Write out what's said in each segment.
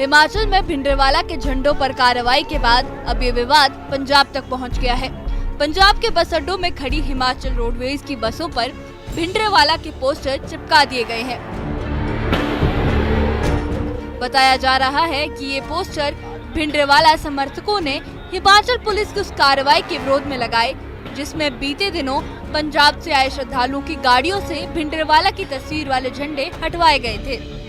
हिमाचल में भिंडरवाला के झंडों पर कार्रवाई के बाद अब ये विवाद पंजाब तक पहुंच गया है। पंजाब के बस अड्डों में खड़ी हिमाचल रोडवेज की बसों पर भिंडरवाला के पोस्टर चिपका दिए गए हैं। बताया जा रहा है कि ये पोस्टर भिंडरवाला समर्थकों ने हिमाचल पुलिस की उस कार्रवाई के विरोध में लगाए, जिसमें बीते दिनों पंजाब से आए श्रद्धालुओं की गाड़ियों से भिंडरवाला की तस्वीर वाले झंडे हटवाए गए थे।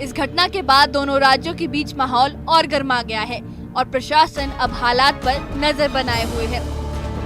इस घटना के बाद दोनों राज्यों के बीच माहौल और गर्मा गया है और प्रशासन अब हालात पर नजर बनाए हुए है।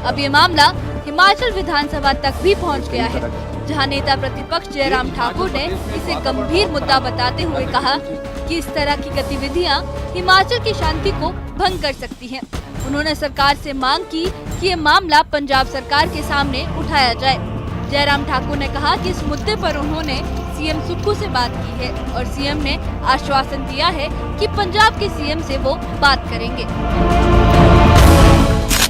अब ये मामला हिमाचल विधानसभा तक भी पहुंच गया है, जहां नेता प्रतिपक्ष जयराम ठाकुर ने इसे गंभीर मुद्दा बताते हुए कहा कि इस तरह की गतिविधियां हिमाचल की शांति को भंग कर सकती हैं। उन्होंने सरकार से मांग की कि ये मामला पंजाब सरकार के सामने उठाया जाए। जयराम ठाकुर ने कहा कि इस मुद्दे पर उन्होंने सीएम सुक्खू से बात की है और सीएम ने आश्वासन दिया है कि पंजाब के सीएम से वो बात करेंगे।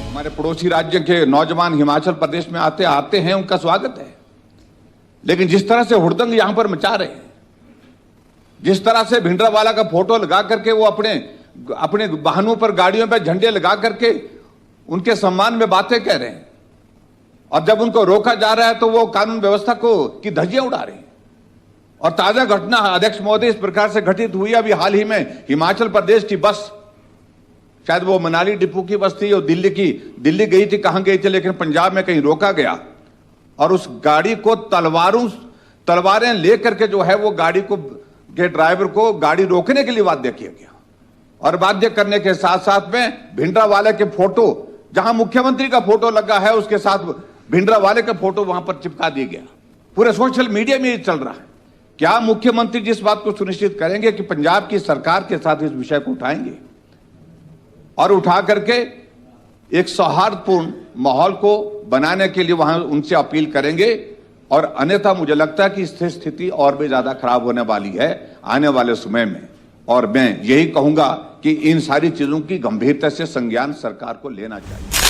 हमारे पड़ोसी राज्य के नौजवान हिमाचल प्रदेश में आते हैं, उनका स्वागत है, लेकिन जिस तरह से हुड़दंग यहाँ पर मचा रहे हैं, जिस तरह से भिंडरवाला का फोटो लगा करके वो अपने वाहनों पर, गाड़ियों पर झंडे लगा करके उनके सम्मान में बातें कह रहे हैं, और जब उनको रोका जा रहा है तो वो कानून व्यवस्था की धज्जियां उड़ा रहे हैं। और ताजा घटना अध्यक्ष महोदय इस प्रकार से घटित हुई अभी हाल ही में। हिमाचल प्रदेश की बस, शायद वो मनाली डिपो की बस थी और दिल्ली गई थी, कहां गई थी, लेकिन पंजाब में कहीं रोका गया और उस गाड़ी को तलवारें लेकर के जो है वो गाड़ी के ड्राइवर को गाड़ी रोकने के लिए बाध्य किया गया। और बाध्य करने के साथ साथ में भिंडरवाले के फोटो, जहां मुख्यमंत्री का फोटो लगा है, उसके साथ भिंडरवाले का फोटो वहां पर चिपका दिया गया। पूरे सोशल मीडिया में ये चल रहा है। क्या मुख्यमंत्री जिस बात को सुनिश्चित करेंगे कि पंजाब की सरकार के साथ इस विषय को उठाएंगे और उठा करके एक सौहार्दपूर्ण माहौल को बनाने के लिए वहां उनसे अपील करेंगे, और अन्यथा मुझे लगता है कि स्थिति और भी ज्यादा खराब होने वाली है आने वाले समय में। और मैं यही कहूंगा कि इन सारी चीजों की गंभीरता से संज्ञान सरकार को लेना चाहिए।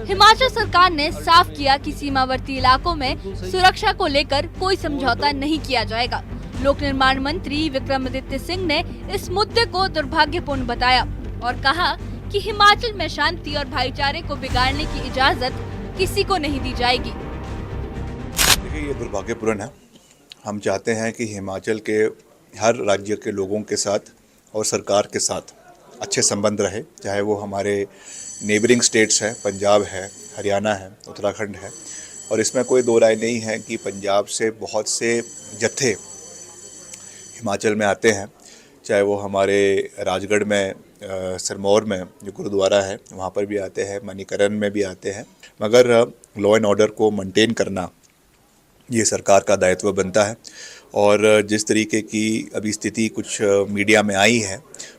हिमाचल सरकार ने साफ किया कि सीमावर्ती इलाकों में सुरक्षा को लेकर कोई समझौता नहीं किया जाएगा। लोक निर्माण मंत्री विक्रमादित्य सिंह ने इस मुद्दे को दुर्भाग्यपूर्ण बताया और कहा कि हिमाचल में शांति और भाईचारे को बिगाड़ने की इजाजत किसी को नहीं दी जाएगी। देखिए, ये दुर्भाग्यपूर्ण है। हम चाहते हैं कि हिमाचल के हर राज्य के लोगों के साथ और सरकार के साथ अच्छे संबंध रहे, चाहे वो हमारे नेबरिंग स्टेट्स हैं, पंजाब है, हरियाणा है, उत्तराखंड है। और इसमें कोई दो राय नहीं है कि पंजाब से बहुत से जत्थे हिमाचल में आते हैं, चाहे वो हमारे राजगढ़ में सिरमौर में जो गुरुद्वारा है वहाँ पर भी आते हैं, मणिकरण में भी आते हैं। मगर लॉ एंड ऑर्डर को मेंटेन करना ये सरकार का दायित्व बनता है। और जिस तरीके की अभी स्थिति कुछ मीडिया में आई है,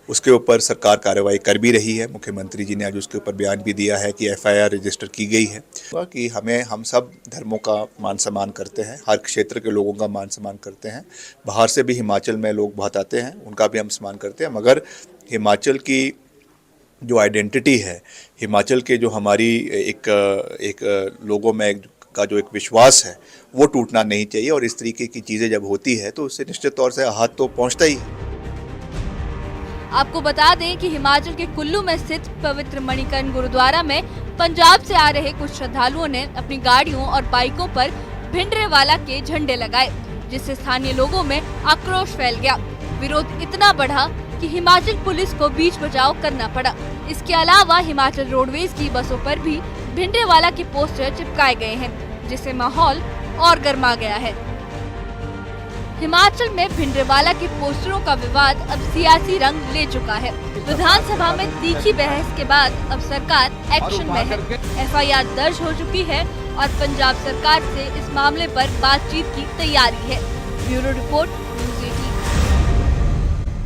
उसके ऊपर सरकार कार्रवाई कर भी रही है। मुख्यमंत्री जी ने आज उसके ऊपर बयान भी दिया है कि एफआईआर रजिस्टर की गई है कि हम सब धर्मों का मान सम्मान करते हैं, हर क्षेत्र के लोगों का मान सम्मान करते हैं। बाहर से भी हिमाचल में लोग बहुत आते हैं, उनका भी हम सम्मान करते हैं। मगर हिमाचल की जो आइडेंटिटी है, हिमाचल के जो हमारी एक लोगों में का जो एक विश्वास है, वो टूटना नहीं चाहिए। और इस तरीके की चीज़ें जब होती है तो उससे निश्चित तौर से आहत तो पहुंचता ही है। आपको बता दें कि हिमाचल के कुल्लू में स्थित पवित्र मणिकर्ण गुरुद्वारा में पंजाब से आ रहे कुछ श्रद्धालुओं ने अपनी गाड़ियों और बाइकों पर भिंडरवाला के झंडे लगाए, जिससे स्थानीय लोगों में आक्रोश फैल गया। विरोध इतना बढ़ा कि हिमाचल पुलिस को बीच बचाव करना पड़ा। इसके अलावा हिमाचल रोडवेज की बसों पर भी भिंडरवाला के पोस्टर चिपकाए गए हैं, जिससे माहौल और गर्मा गया है। हिमाचल में भिंडरवाला के पोस्टरों का विवाद अब सियासी रंग ले चुका है। विधानसभा में तीखी बहस के बाद अब सरकार एक्शन में है। एफआईआर दर्ज हो चुकी है और पंजाब सरकार से इस मामले पर बातचीत की तैयारी है। Bureau report,